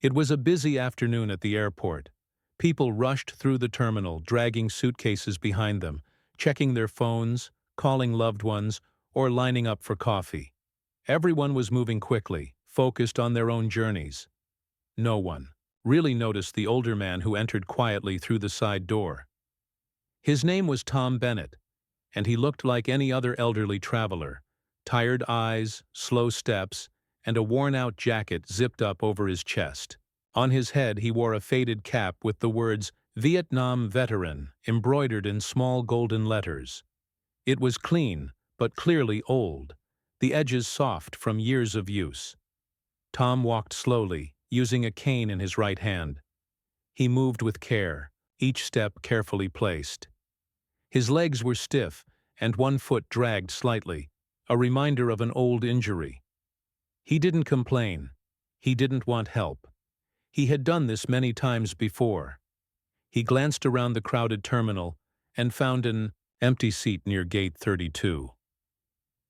It was a busy afternoon at the airport. People rushed through the terminal, dragging suitcases behind them, checking their phones, calling loved ones, or lining up for coffee. Everyone was moving quickly, focused on their own journeys. No one really noticed the older man who entered quietly through the side door. His name was Tom Bennett, and he looked like any other elderly traveler: tired eyes, slow steps, and a worn-out jacket zipped up over his chest. On his head he wore a faded cap with the words "Vietnam Veteran" embroidered in small golden letters. It was clean, but clearly old, the edges soft from years of use. Tom walked slowly, using a cane in his right hand. He moved with care, each step carefully placed. His legs were stiff, and one foot dragged slightly, a reminder of an old injury. He didn't complain. He didn't want help. He had done this many times before. He glanced around the crowded terminal and found an empty seat near gate 32.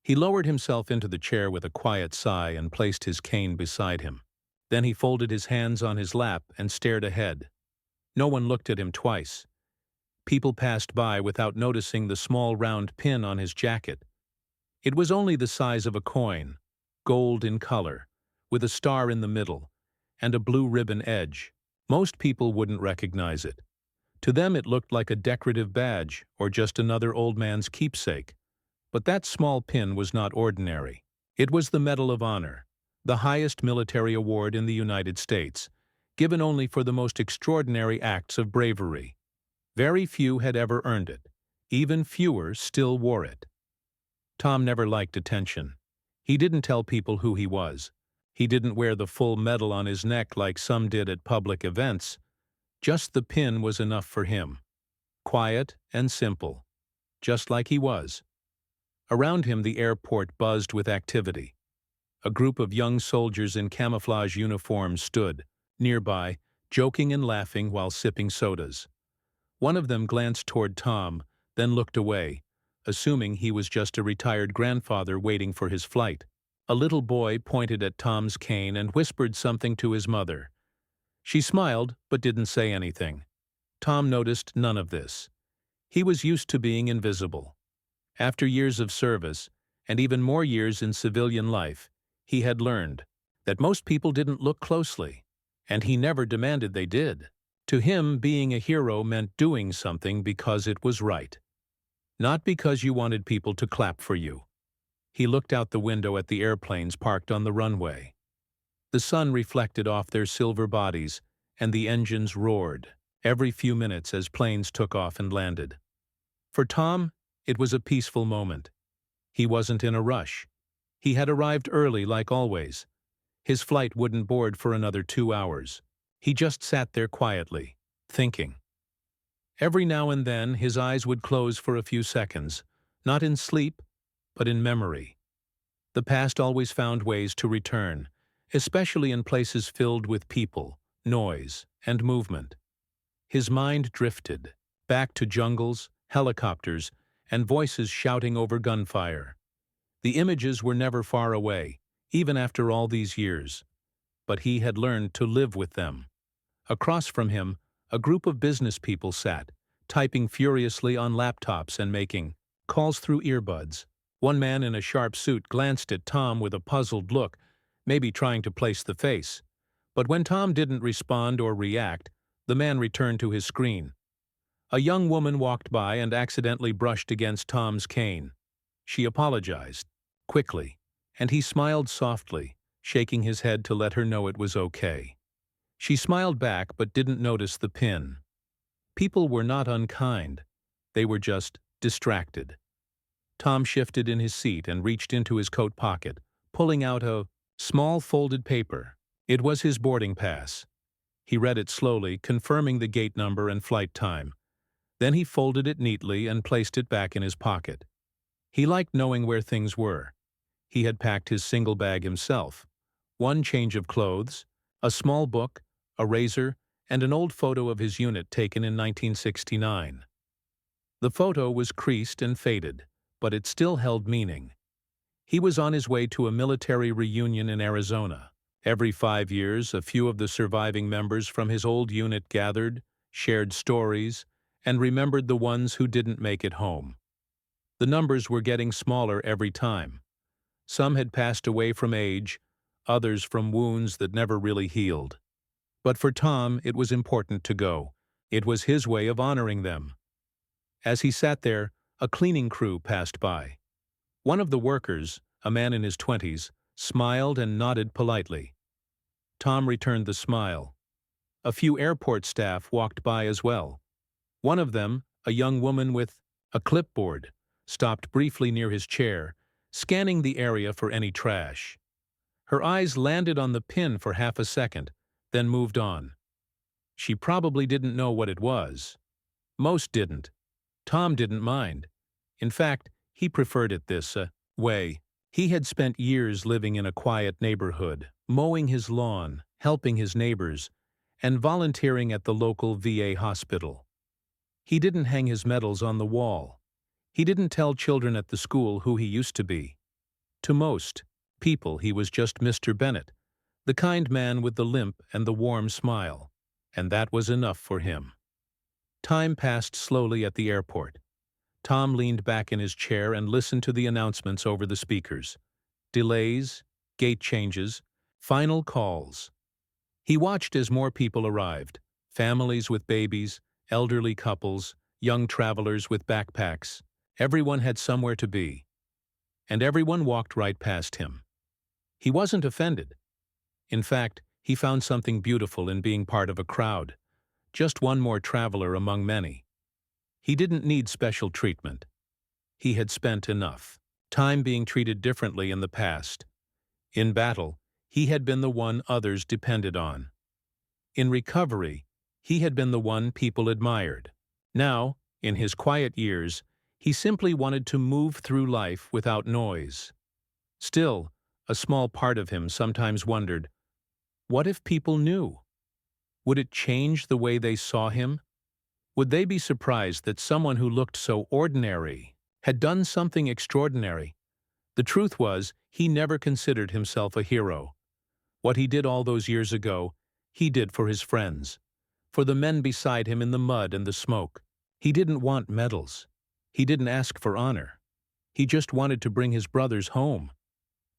He lowered himself into the chair with a quiet sigh and placed his cane beside him. Then he folded his hands on his lap and stared ahead. No one looked at him twice. People passed by without noticing the small round pin on his jacket. It was only the size of a coin, gold in color, with a star in the middle, and a blue ribbon edge. Most people wouldn't recognize it. To them it looked like a decorative badge or just another old man's keepsake. But that small pin was not ordinary. It was the Medal of Honor, the highest military award in the United States, given only for the most extraordinary acts of bravery. Very few had ever earned it. Even fewer still wore it. Tom never liked attention. He didn't tell people who he was. He didn't wear the full medal on his neck like some did at public events. Just the pin was enough for him. Quiet and simple, just like he was. Around him the airport buzzed with activity. A group of young soldiers in camouflage uniforms stood nearby, joking and laughing while sipping sodas. One of them glanced toward Tom, then looked away, assuming he was just a retired grandfather waiting for his flight. A little boy pointed at Tom's cane and whispered something to his mother. She smiled but didn't say anything. Tom noticed none of this. He was used to being invisible. After years of service, and even more years in civilian life, he had learned that most people didn't look closely, and he never demanded they did. To him, being a hero meant doing something because it was right, not because you wanted people to clap for you. He looked out the window at the airplanes parked on the runway. The sun reflected off their silver bodies, and the engines roared every few minutes as planes took off and landed. For Tom, it was a peaceful moment. He wasn't in a rush. He had arrived early like always. His flight wouldn't board for another 2 hours. He just sat there quietly, thinking. Every now and then his eyes would close for a few seconds, not in sleep, but in memory. The past always found ways to return, especially in places filled with people, noise, and movement. His mind drifted, back to jungles, helicopters, and voices shouting over gunfire. The images were never far away, even after all these years. But he had learned to live with them. Across from him, a group of business people sat, typing furiously on laptops and making calls through earbuds. One man in a sharp suit glanced at Tom with a puzzled look, maybe trying to place the face. But when Tom didn't respond or react, the man returned to his screen. A young woman walked by and accidentally brushed against Tom's cane. She apologized, quickly, and he smiled softly, shaking his head to let her know it was okay. She smiled back but didn't notice the pin. People were not unkind. They were just distracted. Tom shifted in his seat and reached into his coat pocket, pulling out a small folded paper. It was his boarding pass. He read it slowly, confirming the gate number and flight time. Then he folded it neatly and placed it back in his pocket. He liked knowing where things were. He had packed his single bag himself. One change of clothes, a small book, a razor, and an old photo of his unit taken in 1969. The photo was creased and faded, but it still held meaning. He was on his way to a military reunion in Arizona, Every 5 years, a few of the surviving members from his old unit gathered, shared stories, and remembered the ones who didn't make it home. The numbers were getting smaller every time. Some had passed away from age, others from wounds that never really healed. But for Tom, it was important to go. It was his way of honoring them. As he sat there, a cleaning crew passed by. One of the workers, a man in his 20s, smiled and nodded politely. Tom returned the smile. A few airport staff walked by as well. One of them, a young woman with a clipboard, stopped briefly near his chair, scanning the area for any trash. Her eyes landed on the pin for half a second, then moved on. She probably didn't know what it was. Most didn't. Tom didn't mind. In fact, he preferred it this way. He had spent years living in a quiet neighborhood, mowing his lawn, helping his neighbors, and volunteering at the local VA hospital. He didn't hang his medals on the wall. He didn't tell children at the school who he used to be. To most people, he was just Mr. Bennett, the kind man with the limp and the warm smile, and that was enough for him. Time passed slowly at the airport. Tom leaned back in his chair and listened to the announcements over the speakers. Delays, gate changes, final calls. He watched as more people arrived, families with babies, elderly couples, young travelers with backpacks. Everyone had somewhere to be. And everyone walked right past him. He wasn't offended. In fact, he found something beautiful in being part of a crowd, just one more traveler among many. He didn't need special treatment. He had spent enough time being treated differently in the past. In battle, he had been the one others depended on. In recovery, he had been the one people admired. Now, in his quiet years, he simply wanted to move through life without noise. Still, a small part of him sometimes wondered, what if people knew? Would it change the way they saw him? Would they be surprised that someone who looked so ordinary had done something extraordinary? The truth was, he never considered himself a hero. What he did all those years ago, he did for his friends, for the men beside him in the mud and the smoke. He didn't want medals. He didn't ask for honor. He just wanted to bring his brothers home.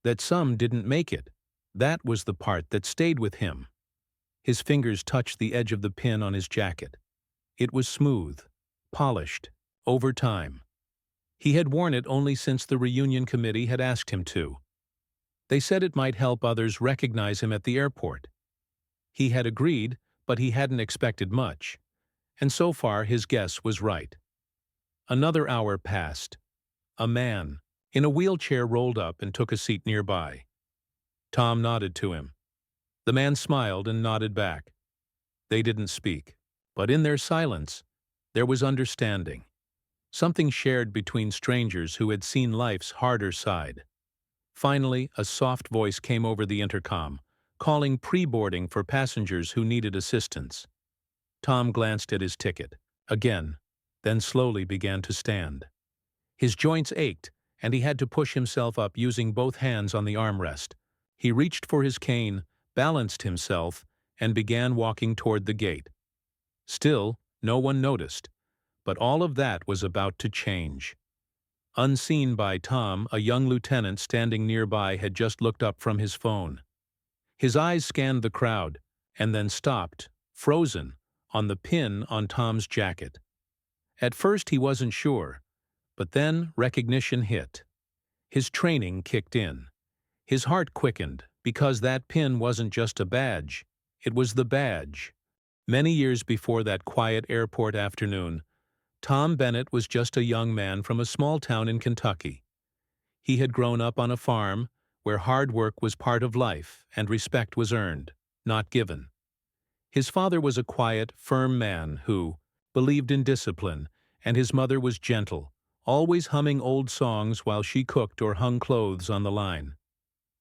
That some didn't make it, that was the part that stayed with him. His fingers touched the edge of the pin on his jacket. It was smooth, polished, over time. He had worn it only since the reunion committee had asked him to. They said it might help others recognize him at the airport. He had agreed, but he hadn't expected much, and so far his guess was right. Another hour passed. A man, in a wheelchair, rolled up and took a seat nearby. Tom nodded to him. The man smiled and nodded back. They didn't speak, but in their silence, there was understanding. Something shared between strangers who had seen life's harder side. Finally, a soft voice came over the intercom, calling pre-boarding for passengers who needed assistance. Tom glanced at his ticket, again, then slowly began to stand. His joints ached, and he had to push himself up using both hands on the armrest. He reached for his cane, balanced himself, and began walking toward the gate. Still, no one noticed, but all of that was about to change. Unseen by Tom, a young lieutenant standing nearby had just looked up from his phone. His eyes scanned the crowd, and then stopped, frozen, on the pin on Tom's jacket. At first he wasn't sure, but then recognition hit. His training kicked in. His heart quickened, because that pin wasn't just a badge, it was the badge. Many years before that quiet airport afternoon, Tom Bennett was just a young man from a small town in Kentucky. He had grown up on a farm where hard work was part of life and respect was earned, not given. His father was a quiet, firm man who believed in discipline, and his mother was gentle, always humming old songs while she cooked or hung clothes on the line.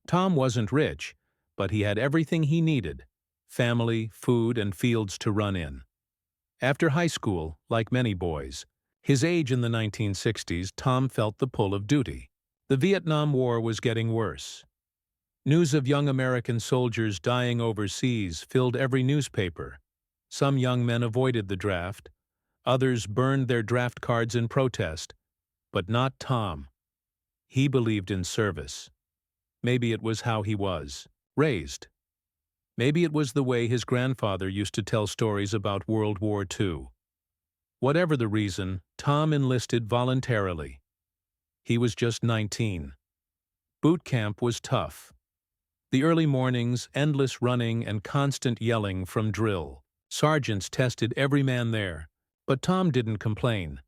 Tom wasn't rich, but he had everything he needed: family, food, and fields to run in. After high school, like many boys, his age in the 1960s, Tom felt the pull of duty. The Vietnam War was getting worse. News of young American soldiers dying overseas filled every newspaper. Some young men avoided the draft. Others burned their draft cards in protest. But not Tom. He believed in service. Maybe it was how he was raised. Maybe it was the way his grandfather used to tell stories about World War II. Whatever the reason, Tom enlisted voluntarily. He was just 19. Boot camp was tough. The early mornings, endless running, and constant yelling from drill. Sergeants tested every man there, but Tom didn't complain.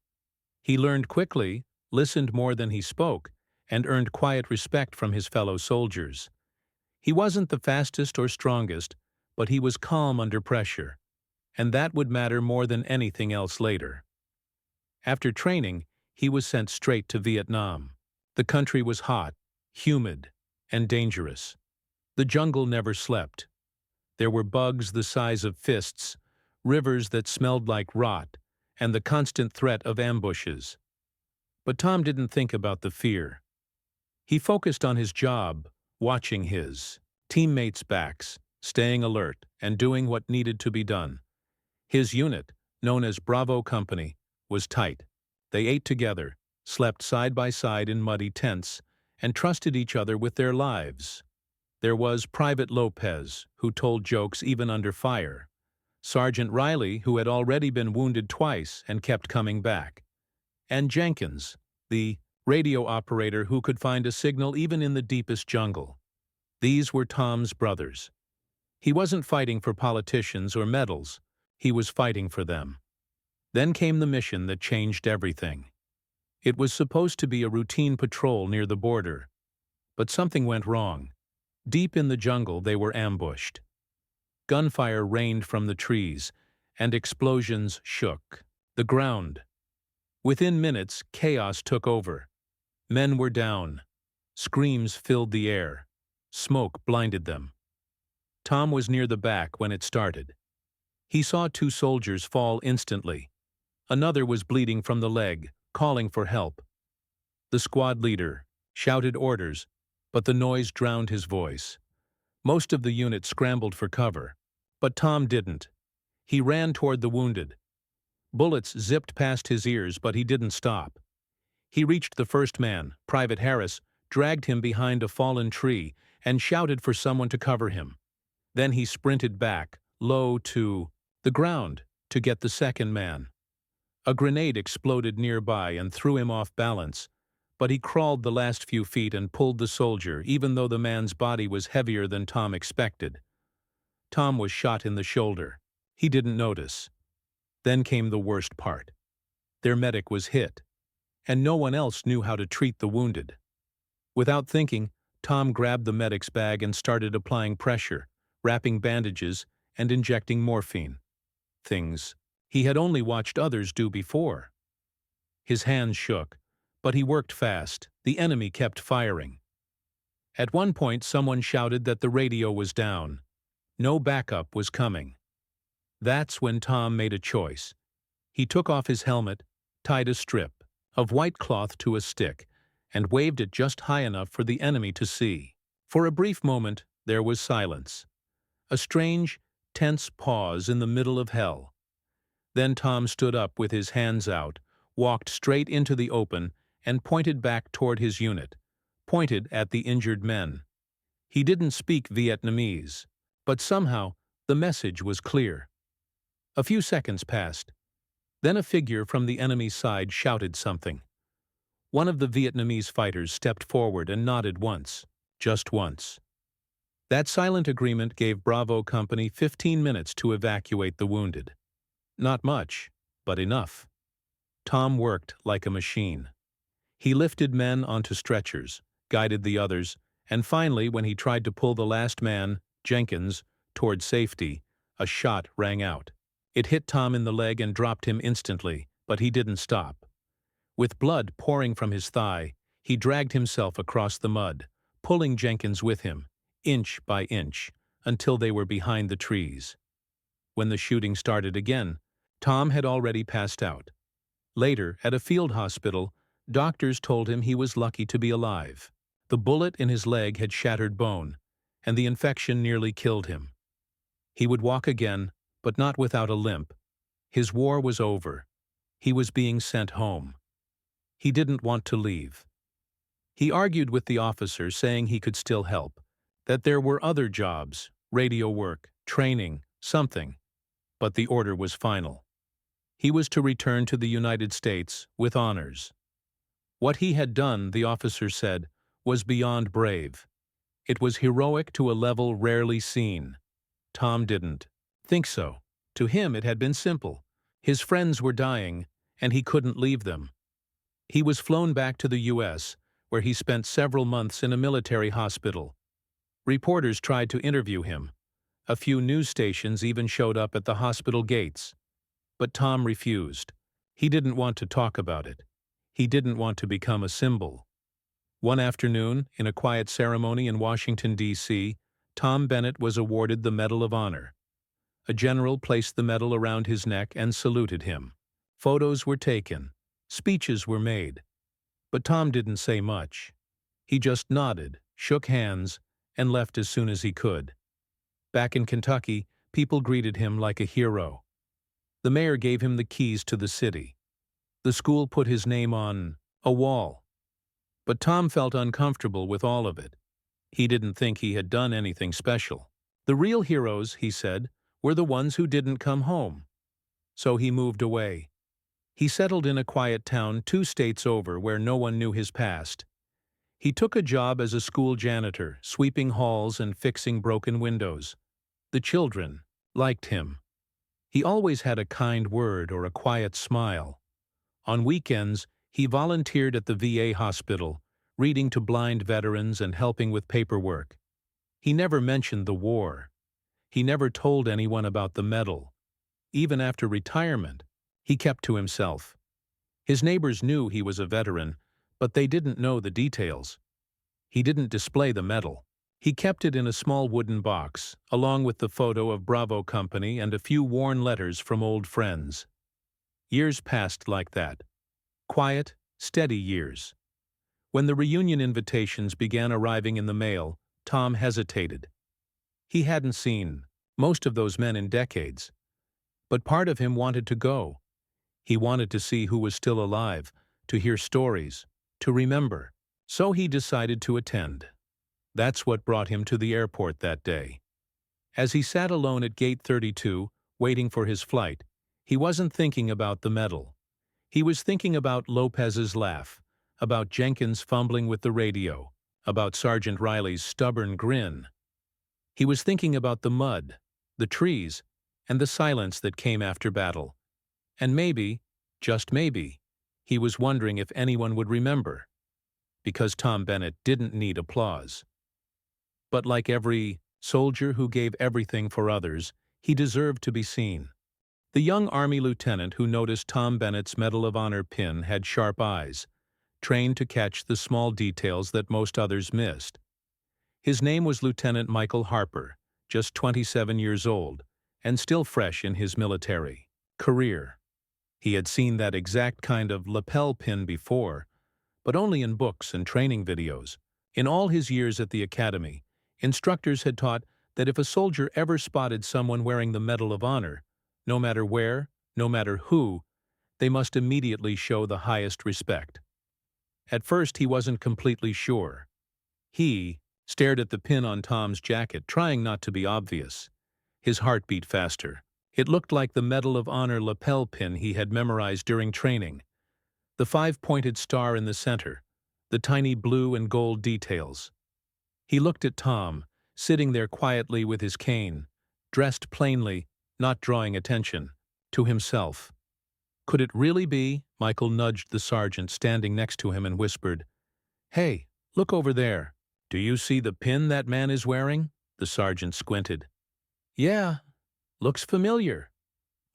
He learned quickly, listened more than he spoke, and earned quiet respect from his fellow soldiers. He wasn't the fastest or strongest, but he was calm under pressure, and that would matter more than anything else later. After training, he was sent straight to Vietnam. The country was hot, humid, and dangerous. The jungle never slept. There were bugs the size of fists, rivers that smelled like rot, and the constant threat of ambushes. But Tom didn't think about the fear. He focused on his job, watching his teammates' backs, staying alert, and doing what needed to be done. His unit, known as Bravo Company, was tight. They ate together, slept side by side in muddy tents, and trusted each other with their lives. There was Private Lopez, who told jokes even under fire. Sergeant Riley, who had already been wounded twice and kept coming back. And Jenkins, the radio operator who could find a signal even in the deepest jungle. These were Tom's brothers. He wasn't fighting for politicians or medals. He was fighting for them. Then came the mission that changed everything. It was supposed to be a routine patrol near the border. But something went wrong. Deep in the jungle, they were ambushed. Gunfire rained from the trees, and explosions shook the ground. Within minutes, chaos took over. Men were down. Screams filled the air. Smoke blinded them. Tom was near the back when it started. He saw two soldiers fall instantly. Another was bleeding from the leg, calling for help. The squad leader shouted orders, but the noise drowned his voice. Most of the unit scrambled for cover, but Tom didn't. He ran toward the wounded. Bullets zipped past his ears, but he didn't stop. He reached the first man, Private Harris, dragged him behind a fallen tree, and shouted for someone to cover him. Then he sprinted back, low to the ground, to get the second man. A grenade exploded nearby and threw him off balance, but he crawled the last few feet and pulled the soldier, even though the man's body was heavier than Tom expected. Tom was shot in the shoulder. He didn't notice. Then came the worst part. Their medic was hit, and no one else knew how to treat the wounded. Without thinking, Tom grabbed the medic's bag and started applying pressure, wrapping bandages, and injecting morphine. Things he had only watched others do before. His hands shook, but he worked fast. The enemy kept firing. At one point, someone shouted that the radio was down. No backup was coming. That's when Tom made a choice. He took off his helmet, tied a strip of white cloth to a stick, and waved it just high enough for the enemy to see. For a brief moment, there was silence. A strange, tense pause in the middle of hell. Then Tom stood up with his hands out, walked straight into the open, and pointed back toward his unit, pointed at the injured men. He didn't speak Vietnamese, but somehow the message was clear. A few seconds passed. Then a figure from the enemy's side shouted something. One of the Vietnamese fighters stepped forward and nodded once, just once. That silent agreement gave Bravo Company 15 minutes to evacuate the wounded. Not much, but enough. Tom worked like a machine. He lifted men onto stretchers, guided the others, and finally, when he tried to pull the last man, Jenkins, toward safety, a shot rang out. It hit Tom in the leg and dropped him instantly, but he didn't stop. With blood pouring from his thigh, he dragged himself across the mud, pulling Jenkins with him, inch by inch, until they were behind the trees. When the shooting started again, Tom had already passed out. Later, at a field hospital, doctors told him he was lucky to be alive. The bullet in his leg had shattered bone, and the infection nearly killed him. He would walk again, but not without a limp. His war was over. He was being sent home. He didn't want to leave. He argued with the officer, saying he could still help, that there were other jobs, radio work, training, something. But the order was final. He was to return to the United States with honors. What he had done, the officer said, was beyond brave. It was heroic to a level rarely seen. Tom didn't think so. To him it had been simple. His friends were dying, and he couldn't leave them. He was flown back to the U.S., where he spent several months in a military hospital. Reporters tried to interview him. A few news stations even showed up at the hospital gates. But Tom refused. He didn't want to talk about it. He didn't want to become a symbol. One afternoon, in a quiet ceremony in Washington, D.C., Tom Bennett was awarded the Medal of Honor. A general placed the medal around his neck and saluted him. Photos were taken. Speeches were made. But Tom didn't say much. He just nodded, shook hands, and left as soon as he could. Back in Kentucky, people greeted him like a hero. The mayor gave him the keys to the city. The school put his name on a wall. But Tom felt uncomfortable with all of it. He didn't think he had done anything special. The real heroes, he said, were the ones who didn't come home. So he moved away. He settled in a quiet town 2 states over where no one knew his past. He took a job as a school janitor, sweeping halls and fixing broken windows. The children liked him. He always had a kind word or a quiet smile. On weekends, he volunteered at the VA hospital, reading to blind veterans and helping with paperwork. He never mentioned the war. He never told anyone about the medal. Even after retirement, he kept to himself. His neighbors knew he was a veteran, but they didn't know the details. He didn't display the medal. He kept it in a small wooden box, along with the photo of Bravo Company and a few worn letters from old friends. Years passed like that. Quiet, steady years. When the reunion invitations began arriving in the mail, Tom hesitated. He hadn't seen most of those men in decades. But part of him wanted to go. He wanted to see who was still alive, to hear stories, to remember. So he decided to attend. That's what brought him to the airport that day. As he sat alone at gate 32, waiting for his flight, he wasn't thinking about the medal. He was thinking about Lopez's laugh, about Jenkins fumbling with the radio, about Sergeant Riley's stubborn grin. He was thinking about the mud, the trees, and the silence that came after battle. And maybe, just maybe, he was wondering if anyone would remember. Because Tom Bennett didn't need applause. But like every soldier who gave everything for others, he deserved to be seen. The young Army lieutenant who noticed Tom Bennett's Medal of Honor pin had sharp eyes, trained to catch the small details that most others missed. His name was Lieutenant Michael Harper, just 27 years old, and still fresh in his military career. He had seen that exact kind of lapel pin before, but only in books and training videos. In all his years at the academy, instructors had taught that if a soldier ever spotted someone wearing the Medal of Honor, no matter where, no matter who, they must immediately show the highest respect. At first he wasn't completely sure. He stared at the pin on Tom's jacket, trying not to be obvious. His heart beat faster. It looked like the Medal of Honor lapel pin he had memorized during training. The 5-pointed star in the center, the tiny blue and gold details. He looked at Tom, sitting there quietly with his cane, dressed plainly, not drawing attention, to himself. Could it really be? Michael nudged the sergeant standing next to him and whispered, "Hey, look over there. Do you see the pin that man is wearing?" The sergeant squinted. "Yeah, looks familiar."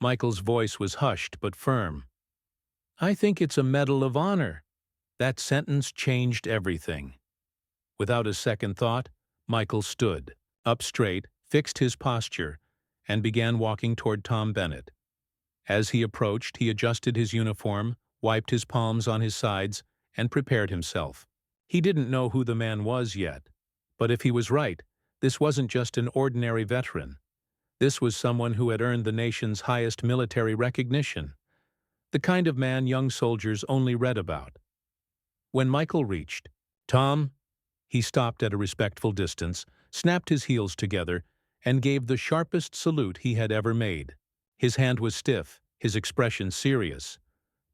Michael's voice was hushed but firm. "I think it's a Medal of Honor." That sentence changed everything. Without a second thought, Michael stood up straight, fixed his posture, and began walking toward Tom Bennett. As he approached, he adjusted his uniform, wiped his palms on his sides, and prepared himself. He didn't know who the man was yet, but if he was right, This wasn't just an ordinary veteran. This was someone who had earned the nation's highest military recognition, the kind of man young soldiers only read about. When Michael reached, "Tom," he stopped at a respectful distance, snapped his heels together, and gave the sharpest salute he had ever made. His hand was stiff, his expression serious.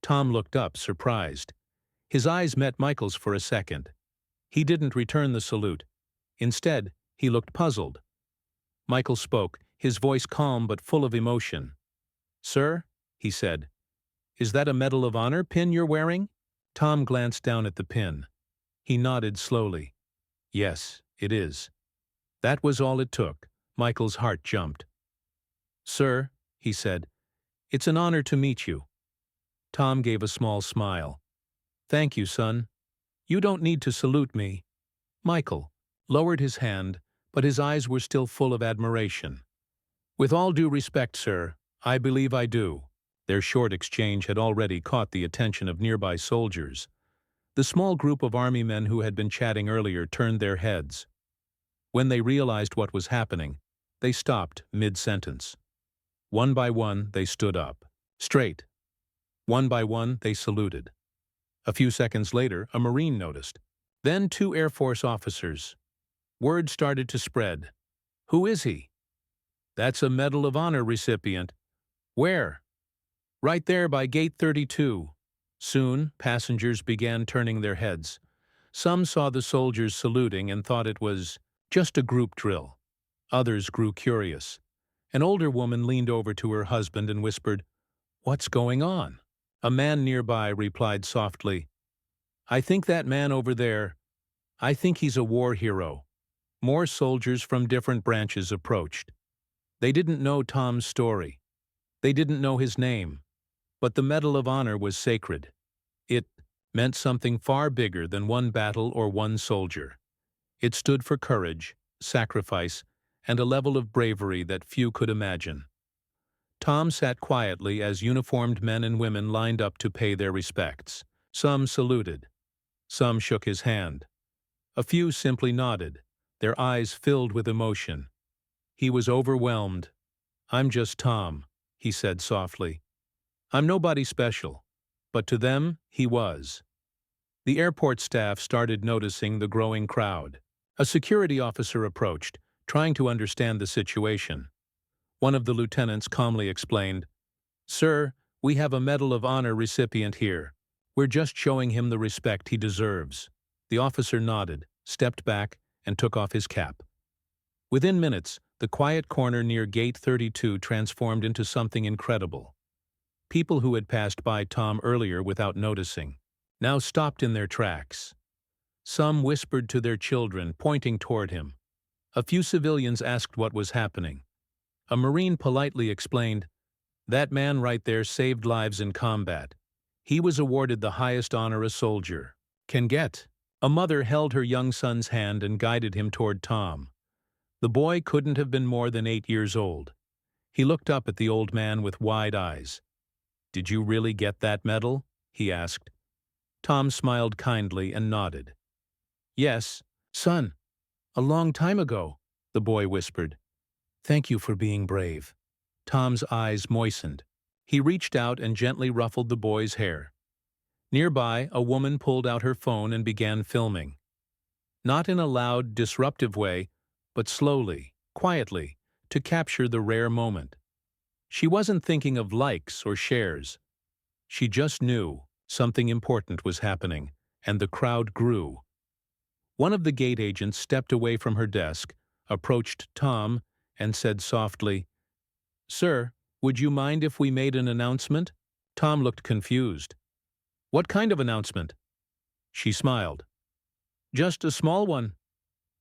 Tom looked up, surprised. His eyes met Michael's for a second. He didn't return the salute. Instead, he looked puzzled. Michael spoke, his voice calm but full of emotion. "Sir," he said, "is that a Medal of Honor pin you're wearing?" Tom glanced down at the pin. He nodded slowly. "Yes, it is." That was all it took. Michael's heart jumped. "Sir," he said, "it's an honor to meet you." Tom gave a small smile. "Thank you, son. You don't need to salute me." Michael lowered his hand, but his eyes were still full of admiration. "With all due respect, sir, I believe I do." Their short exchange had already caught the attention of nearby soldiers. The small group of army men who had been chatting earlier turned their heads. When they realized what was happening, they stopped mid-sentence. One by one, they stood up. Straight. One by one, they saluted. A few seconds later, a Marine noticed. Then 2 Air Force officers. Word started to spread. "Who is he?" "That's a Medal of Honor recipient." "Where?" "Right there by Gate 32. Soon, passengers began turning their heads. Some saw the soldiers saluting and thought it was just a group drill. Others grew curious. An older woman leaned over to her husband and whispered, "What's going on?" A man nearby replied softly, "I think that man over there, I think he's a war hero." More soldiers from different branches approached. They didn't know Tom's story. They didn't know his name. But the Medal of Honor was sacred. It meant something far bigger than one battle or one soldier. It stood for courage, sacrifice, and a level of bravery that few could imagine. Tom sat quietly as uniformed men and women lined up to pay their respects. Some saluted. Some shook his hand. A few simply nodded, their eyes filled with emotion. He was overwhelmed. "I'm just Tom," he said softly. "I'm nobody special." But to them, he was. The airport staff started noticing the growing crowd. A security officer approached, trying to understand the situation. One of the lieutenants calmly explained, "Sir, we have a Medal of Honor recipient here. We're just showing him the respect he deserves." The officer nodded, stepped back, and took off his cap. Within minutes, the quiet corner near Gate 32 transformed into something incredible. People who had passed by Tom earlier without noticing now stopped in their tracks. Some whispered to their children, pointing toward him. A few civilians asked what was happening. A Marine politely explained, "That man right there saved lives in combat. He was awarded the highest honor a soldier can get." A mother held her young son's hand and guided him toward Tom. The boy couldn't have been more than 8 years old. He looked up at the old man with wide eyes. "Did you really get that medal?" he asked. Tom smiled kindly and nodded. "Yes, son. A long time ago," the boy whispered. "Thank you for being brave." Tom's eyes moistened. He reached out and gently ruffled the boy's hair. Nearby, a woman pulled out her phone and began filming. Not in a loud, disruptive way, but slowly, quietly, to capture the rare moment. She wasn't thinking of likes or shares. She just knew something important was happening, and the crowd grew. One of the gate agents stepped away from her desk, approached Tom, and said softly, "Sir, would you mind if we made an announcement?" Tom looked confused. "What kind of announcement?" She smiled. "Just a small one.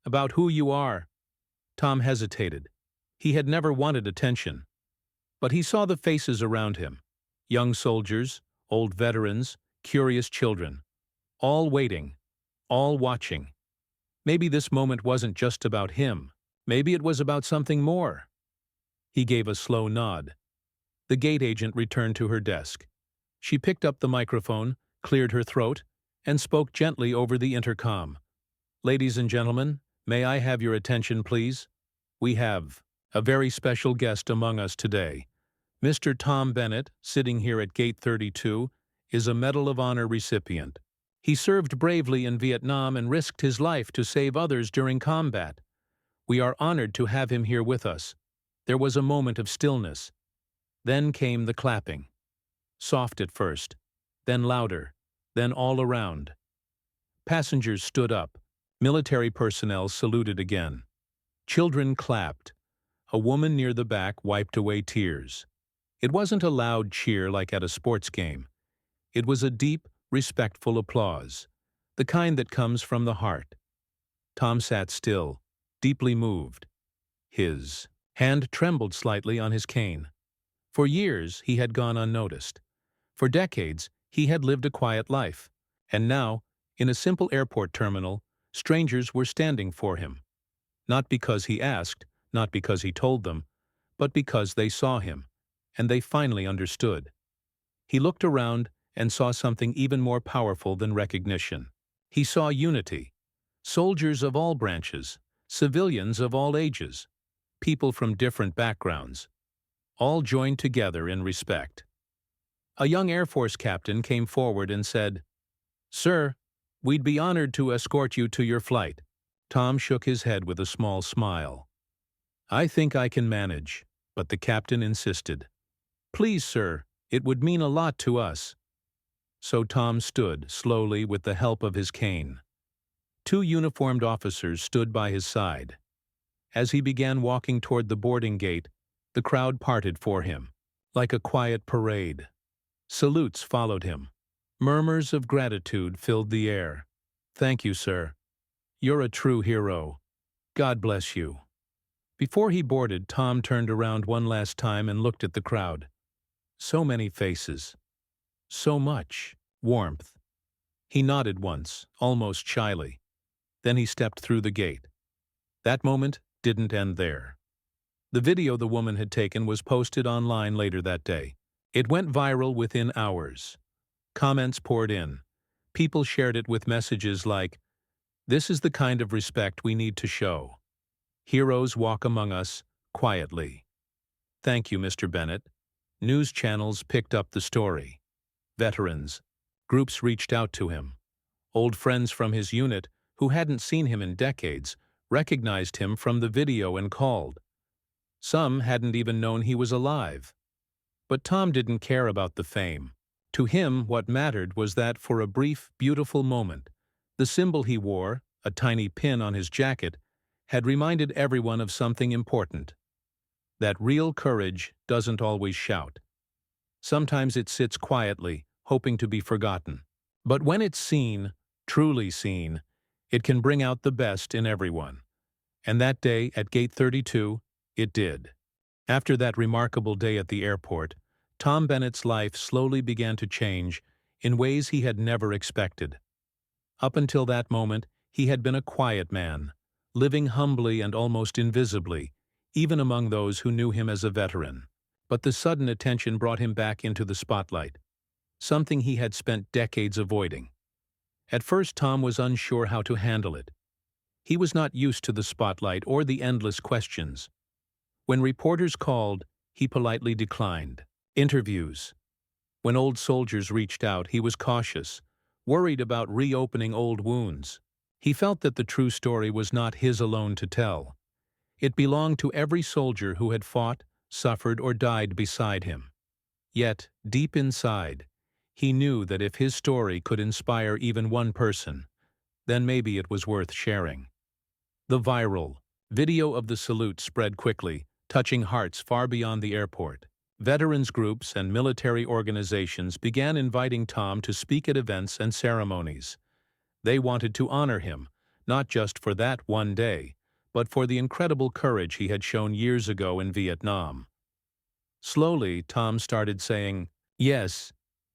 About who you are." Tom hesitated. He had never wanted attention. But he saw the faces around him. Young soldiers, old veterans, curious children. All waiting. All watching. Maybe this moment wasn't just about him. Maybe it was about something more. He gave a slow nod. The gate agent returned to her desk. She picked up the microphone, cleared her throat, and spoke gently over the intercom. "Ladies and gentlemen, May I have your attention, please? We have a very special guest among us today. Mr. Tom Bennett, sitting here at Gate 32, is a Medal of Honor recipient. He served bravely in Vietnam and risked his life to save others during combat. We are honored to have him here with us. There was a moment of stillness. Then came the clapping. Soft at first, then louder, then all around. Passengers stood up. Military personnel saluted again. Children clapped. A woman near the back wiped away tears. It wasn't a loud cheer like at a sports game. It was a deep, respectful applause, the kind that comes from the heart. Tom sat still, deeply moved. His hand trembled slightly on his cane. For years, he had gone unnoticed. For decades, he had lived a quiet life. And now, in a simple airport terminal, strangers were standing for him. Not because he asked, not because he told them, but because they saw him, and they finally understood. He looked around and saw something even more powerful than recognition. He saw unity. Soldiers of all branches, civilians of all ages, people from different backgrounds, all joined together in respect. A young Air Force captain came forward and said, "Sir, we'd be honored to escort you to your flight." Tom shook his head with a small smile. "I think I can manage," but the captain insisted. "Please, sir, it would mean a lot to us." So Tom stood, slowly, with the help of his cane. Two uniformed officers stood by his side. As he began walking toward the boarding gate, the crowd parted for him, like a quiet parade. Salutes followed him. Murmurs of gratitude filled the air. "Thank you, sir. You're a true hero. God bless you." Before he boarded, Tom turned around one last time and looked at the crowd. So many faces. So much warmth. He nodded once, almost shyly. Then he stepped through the gate. That moment didn't end there. The video the woman had taken was posted online later that day. It went viral within hours. Comments poured in. People shared it with messages like, "This is the kind of respect we need to show. Heroes walk among us, quietly." "Thank you, Mr. Bennett." News channels picked up the story. Veterans. Groups reached out to him. Old friends from his unit, who hadn't seen him in decades, recognized him from the video and called. Some hadn't even known he was alive. But Tom didn't care about the fame. To him, what mattered was that for a brief, beautiful moment, the symbol he wore, a tiny pin on his jacket, had reminded everyone of something important. That real courage doesn't always shout. Sometimes it sits quietly, hoping to be forgotten. But when it's seen, truly seen, it can bring out the best in everyone. And that day, at Gate 32, it did. After that remarkable day at the airport, Tom Bennett's life slowly began to change in ways he had never expected. Up until that moment, he had been a quiet man, living humbly and almost invisibly, even among those who knew him as a veteran. But the sudden attention brought him back into the spotlight, something he had spent decades avoiding. At first, Tom was unsure how to handle it. He was not used to the spotlight or the endless questions. When reporters called, he politely declined. Interviews. When old soldiers reached out, he was cautious, worried about reopening old wounds. He felt that the true story was not his alone to tell. It belonged to every soldier who had fought, suffered, or died beside him. Yet, deep inside, he knew that if his story could inspire even one person, then maybe it was worth sharing. The viral video of the salute spread quickly, touching hearts far beyond the airport. Veterans groups and military organizations began inviting Tom to speak at events and ceremonies. They wanted to honor him, not just for that one day, but for the incredible courage he had shown years ago in Vietnam. Slowly, Tom started saying yes.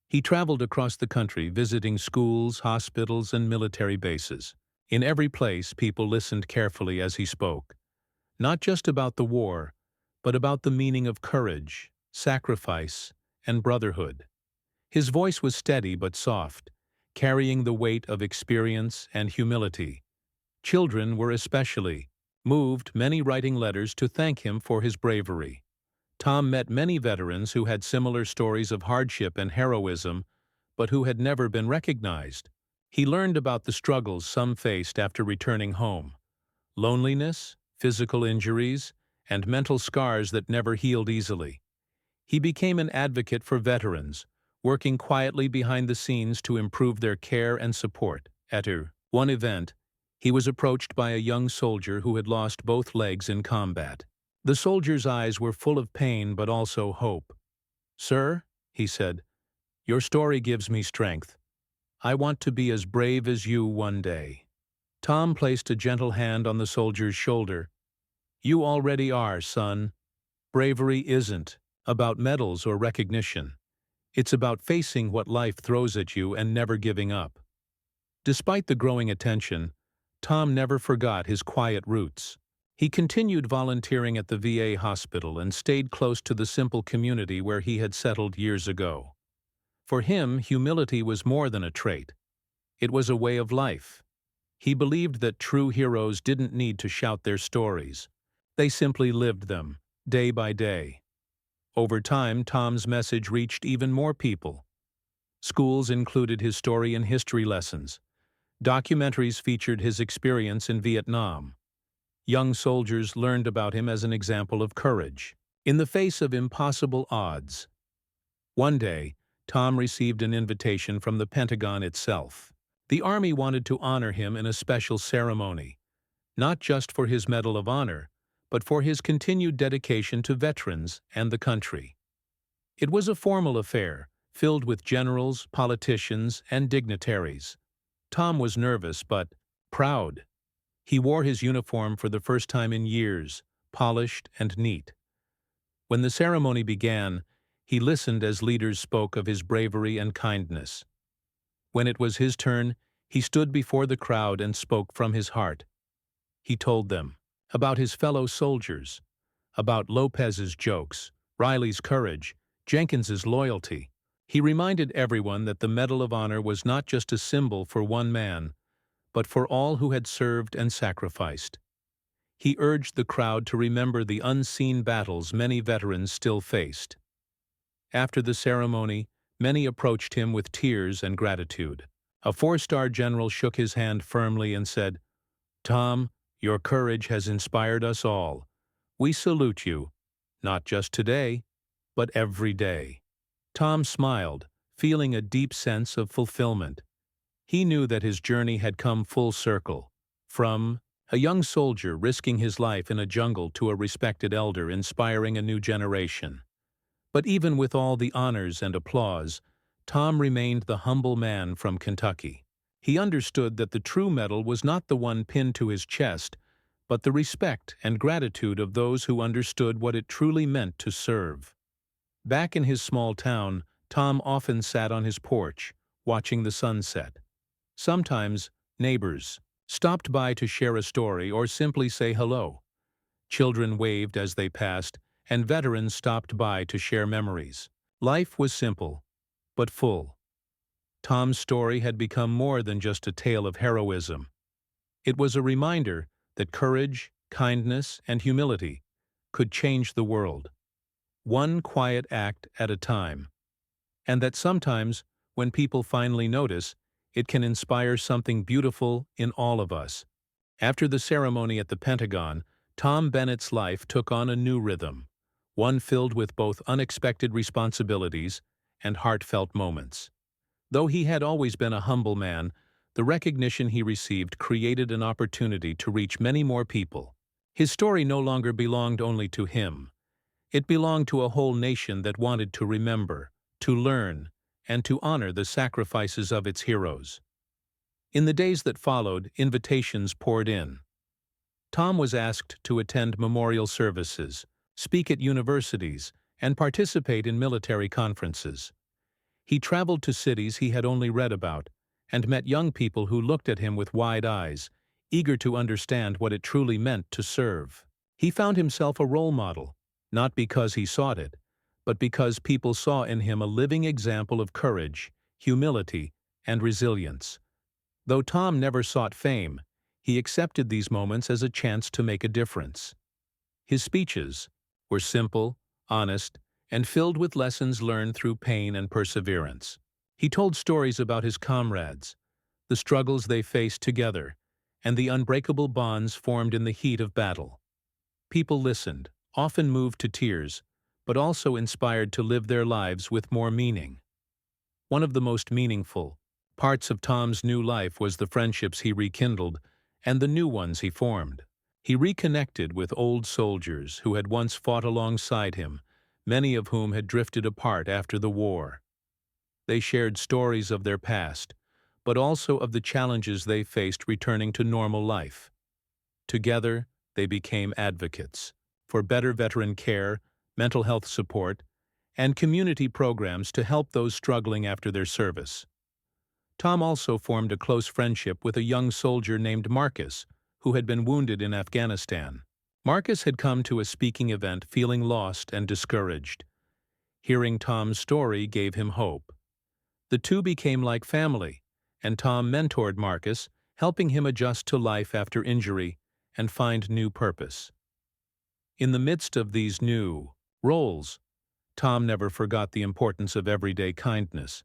He traveled across the country, visiting schools, hospitals, and military bases. In every place, people listened carefully as he spoke. Not just about the war, but about the meaning of courage, sacrifice, and brotherhood. His voice was steady but soft, carrying the weight of experience and humility. Children were especially moved, many writing letters to thank him for his bravery. Tom met many veterans who had similar stories of hardship and heroism, but who had never been recognized. He learned about the struggles some faced after returning home: loneliness, physical injuries, and mental scars that never healed easily. He became an advocate for veterans, working quietly behind the scenes to improve their care and support. At one event, he was approached by a young soldier who had lost both legs in combat. The soldier's eyes were full of pain but also hope. "Sir," he said, "your story gives me strength. I want to be as brave as you one day." Tom placed a gentle hand on the soldier's shoulder. "You already are, son. Bravery isn't about medals or recognition. It's about facing what life throws at you and never giving up." Despite the growing attention, Tom never forgot his quiet roots. He continued volunteering at the VA hospital and stayed close to the simple community where he had settled years ago. For him, humility was more than a trait. It was a way of life. He believed that true heroes didn't need to shout their stories. They simply lived them, day by day. Over time, Tom's message reached even more people. Schools included his story in history lessons. Documentaries featured his experience in Vietnam. Young soldiers learned about him as an example of courage in the face of impossible odds. One day, Tom received an invitation from the Pentagon itself. The Army wanted to honor him in a special ceremony, not just for his Medal of Honor, but for his continued dedication to veterans and the country. It was a formal affair, filled with generals, politicians, and dignitaries. Tom was nervous but proud. He wore his uniform for the first time in years, polished and neat. When the ceremony began, he listened as leaders spoke of his bravery and kindness. When it was his turn, he stood before the crowd and spoke from his heart. He told them about his fellow soldiers, about Lopez's jokes, Riley's courage, Jenkins's loyalty. He reminded everyone that the Medal of Honor was not just a symbol for one man, but for all who had served and sacrificed. He urged the crowd to remember the unseen battles many veterans still faced. After the ceremony, many approached him with tears and gratitude. A four-star general shook his hand firmly and said, "Tom, your courage has inspired us all. We salute you, not just today, but every day." Tom smiled, feeling a deep sense of fulfillment. He knew that his journey had come full circle, from a young soldier risking his life in a jungle to a respected elder inspiring a new generation. But even with all the honors and applause, Tom remained the humble man from Kentucky. He understood that the true medal was not the one pinned to his chest, but the respect and gratitude of those who understood what it truly meant to serve. Back in his small town, Tom often sat on his porch, watching the sunset. Sometimes, neighbors stopped by to share a story or simply say hello. Children waved as they passed, and veterans stopped by to share memories. Life was simple, but full. Tom's story had become more than just a tale of heroism. It was a reminder that courage, kindness, and humility could change the world, one quiet act at a time. And that sometimes, when people finally notice, it can inspire something beautiful in all of us. After the ceremony at the Pentagon, Tom Bennett's life took on a new rhythm, one filled with both unexpected responsibilities and heartfelt moments. Though he had always been a humble man, the recognition he received created an opportunity to reach many more people. His story no longer belonged only to him. It belonged to a whole nation that wanted to remember, to learn, and to honor the sacrifices of its heroes. In the days that followed, invitations poured in. Tom was asked to attend memorial services, speak at universities, and participate in military conferences. He traveled to cities he had only read about, and met young people who looked at him with wide eyes, eager to understand what it truly meant to serve. He found himself a role model, not because he sought it, but because people saw in him a living example of courage, humility, and resilience. Though Tom never sought fame, He accepted these moments as a chance to make a difference. His speeches were simple, honest, and filled with lessons learned through pain and perseverance. He told stories about his comrades, the struggles they faced together, and the unbreakable bonds formed in the heat of battle. People listened, often moved to tears, but also inspired to live their lives with more meaning. One of the most meaningful parts of Tom's new life was the friendships he rekindled and the new ones he formed. He reconnected with old soldiers who had once fought alongside him, many of whom had drifted apart after the war. They shared stories of their past, but also of the challenges they faced returning to normal life. Together, they became advocates for better veteran care, mental health support, and community programs to help those struggling after their service. Tom also formed a close friendship with a young soldier named Marcus, who had been wounded in Afghanistan. Marcus had come to a speaking event feeling lost and discouraged. Hearing Tom's story gave him hope. The two became like family, and Tom mentored Marcus, helping him adjust to life after injury and find new purpose. In the midst of these new roles, Tom never forgot the importance of everyday kindness.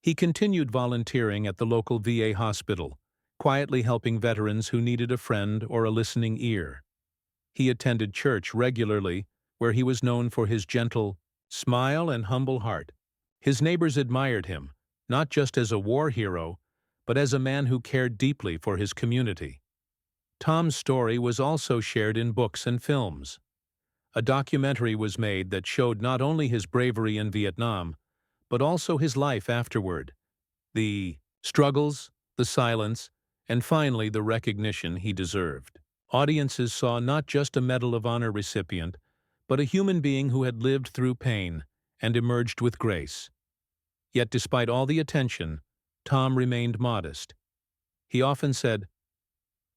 He continued volunteering at the local VA hospital, quietly helping veterans who needed a friend or a listening ear. He attended church regularly, where he was known for his gentle smile and humble heart. His neighbors admired him, not just as a war hero, but as a man who cared deeply for his community. Tom's story was also shared in books and films. A documentary was made that showed not only his bravery in Vietnam, but also his life afterward, the struggles, the silence, and finally the recognition he deserved. Audiences saw not just a Medal of Honor recipient, but a human being who had lived through pain and emerged with grace. Yet despite all the attention, Tom remained modest. He often said,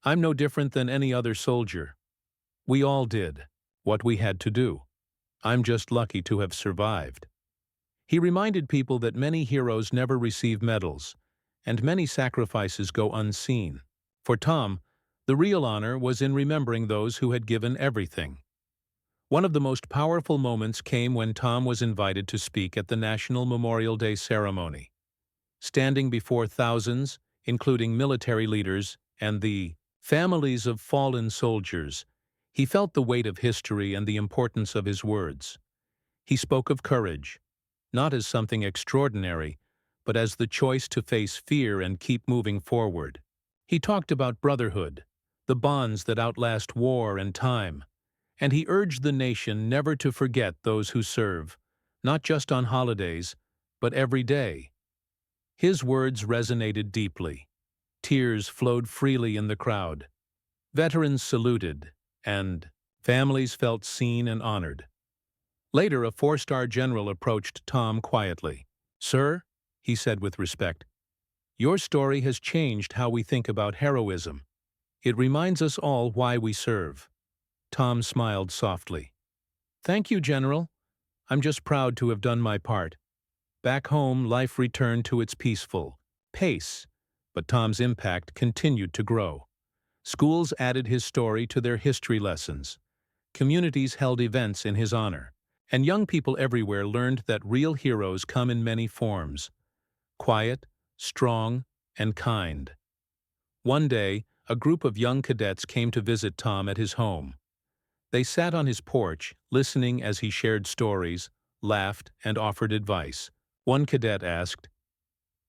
"I'm no different than any other soldier. We all did what we had to do. I'm just lucky to have survived." He reminded people that many heroes never receive medals, and many sacrifices go unseen. For Tom, the real honor was in remembering those who had given everything. One of the most powerful moments came when Tom was invited to speak at the National Memorial Day ceremony. Standing before thousands, including military leaders and the families of fallen soldiers, he felt the weight of history and the importance of his words. He spoke of courage, not as something extraordinary, but as the choice to face fear and keep moving forward. He talked about brotherhood, the bonds that outlast war and time, and he urged the nation never to forget those who serve, not just on holidays, but every day. His words resonated deeply. Tears flowed freely in the crowd. Veterans saluted, and families felt seen and honored. Later, a four-star general approached Tom quietly. "Sir," he said with respect, "your story has changed how we think about heroism. It reminds us all why we serve." Tom smiled softly. "Thank you, General. I'm just proud to have done my part." Back home, life returned to its peaceful pace, but Tom's impact continued to grow. Schools added his story to their history lessons. Communities held events in his honor, and young people everywhere learned that real heroes come in many forms: quiet, strong, and kind. One day, a group of young cadets came to visit Tom at his home. They sat on his porch, listening as he shared stories, laughed, and offered advice. One cadet asked,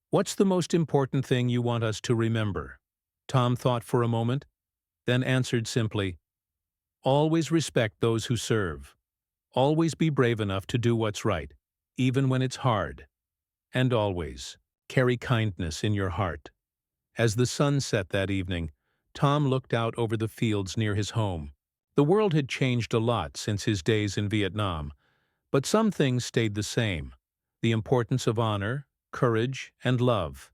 "What's the most important thing you want us to remember?" Tom thought for a moment, then answered simply, "Always respect those who serve. Always be brave enough to do what's right, even when it's hard. And always carry kindness in your heart." As the sun set that evening, Tom looked out over the fields near his home. The world had changed a lot since his days in Vietnam, but some things stayed the same: the importance of honor, courage, and love.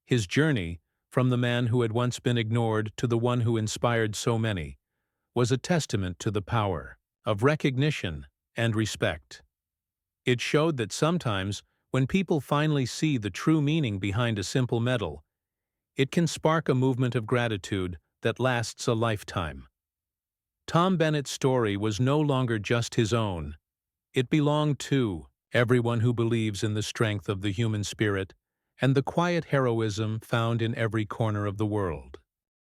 His journey, from the man who had once been ignored to the one who inspired so many, was a testament to the power of recognition and respect. It showed that sometimes, when people finally see the true meaning behind a simple medal, it can spark a movement of gratitude that lasts a lifetime. Tom Bennett's story was no longer just his own. It belonged to everyone who believes in the strength of the human spirit and the quiet heroism found in every corner of the world.